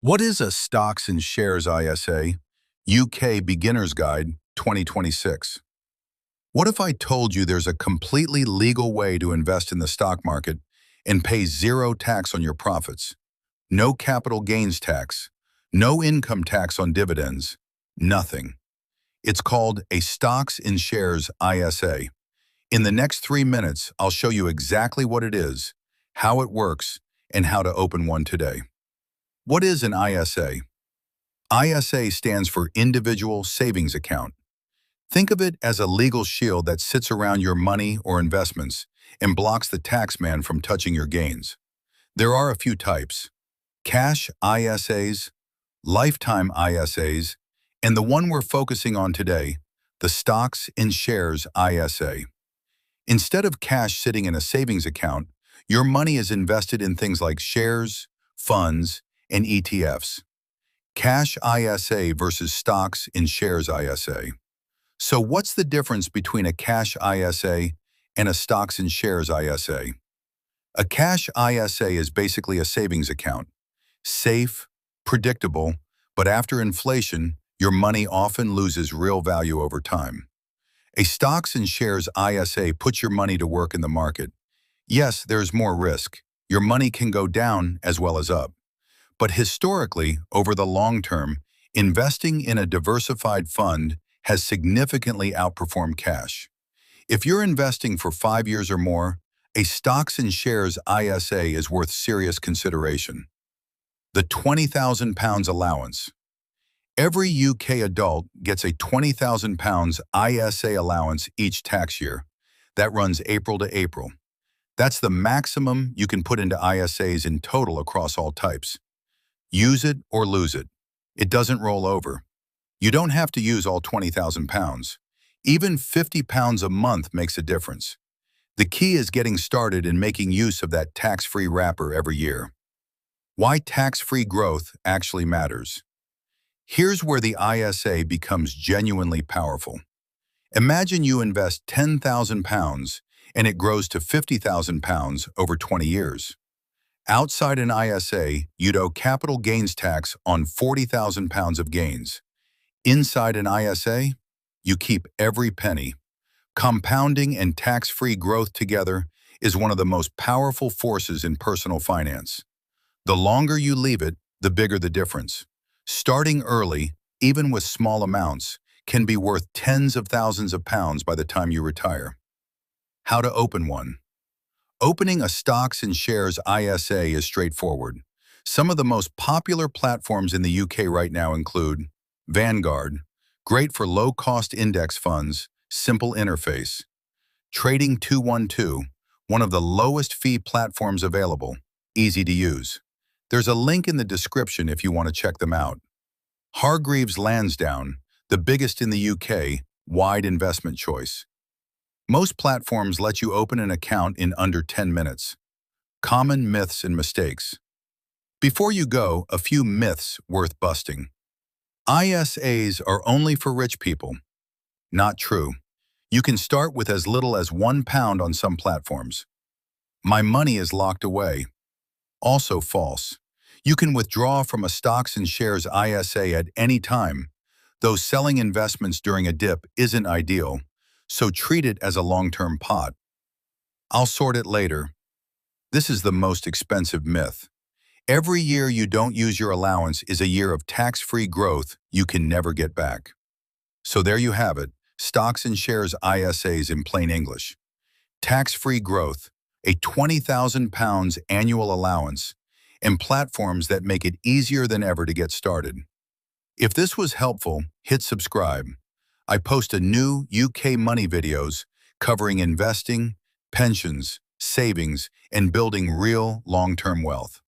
What is a Stocks and Shares ISA? UK Beginner's Guide 2026. What if I told you there's a completely legal way to invest in the stock market and pay zero tax on your profits? No capital gains tax, no income tax on dividends, nothing. It's called a Stocks and Shares ISA. In the next 3 minutes, I'll show you exactly what it is, how it works, and how to open one today. What is an ISA? ISA stands for Individual Savings Account. Think of it as a legal shield that sits around your money or investments and blocks the tax man from touching your gains. There are a few types: cash ISAs, lifetime ISAs, and the one we're focusing on today, the Stocks and Shares ISA. Instead of cash sitting in a savings account, your money is invested in things like shares, funds, and ETFs. Cash ISA versus Stocks and Shares ISA. So what's the difference between a cash ISA and a Stocks and Shares ISA? A cash ISA is basically a savings account. Safe, predictable, but after inflation, your money often loses real value over time. A Stocks and Shares ISA puts your money to work in the market. Yes, there's more risk. Your money can go down as well as up. But historically, over the long term, investing in a diversified fund has significantly outperformed cash. If you're investing for 5 years or more, a Stocks and Shares ISA is worth serious consideration. The £20,000 allowance. Every UK adult gets a £20,000 ISA allowance each tax year. That runs April to April. That's the maximum you can put into ISAs in total across all types. Use it or lose it. It doesn't roll over. You don't have to use all £20,000. Even £50 a month makes a difference. The key is getting started and making use of that tax-free wrapper every year. Why tax-free growth actually matters. Here's where the ISA becomes genuinely powerful. Imagine you invest £10,000 and it grows to £50,000 over 20 years. Outside an ISA, you'd owe capital gains tax on £40,000 of gains. Inside an ISA, you keep every penny. Compounding and tax-free growth together is one of the most powerful forces in personal finance. The longer you leave it, the bigger the difference. Starting early, even with small amounts, can be worth tens of thousands of pounds by the time you retire. How to open one. Opening a Stocks and Shares ISA is straightforward. Some of the most popular platforms in the UK right now include Vanguard, great for low-cost index funds, simple interface. Trading 212, one of the lowest fee platforms available, easy to use. There's a link in the description if you want to check them out. Hargreaves Lansdown, the biggest in the UK, wide investment choice. Most platforms let you open an account in under 10 minutes. Common myths and mistakes. Before you go, a few myths worth busting. ISAs are only for rich people. Not true. You can start with as little as £1 on some platforms. My money is locked away. Also false. You can withdraw from a Stocks and Shares ISA at any time, though selling investments during a dip isn't ideal. So treat it as a long-term pot. I'll sort it later. This is the most expensive myth. Every year you don't use your allowance is a year of tax-free growth you can never get back. So there you have it, Stocks and Shares ISAs in plain English. Tax-free growth, a £20,000 annual allowance, and platforms that make it easier than ever to get started. If this was helpful, hit subscribe. I post a new UK money videos covering investing, pensions, savings, and building real long-term wealth.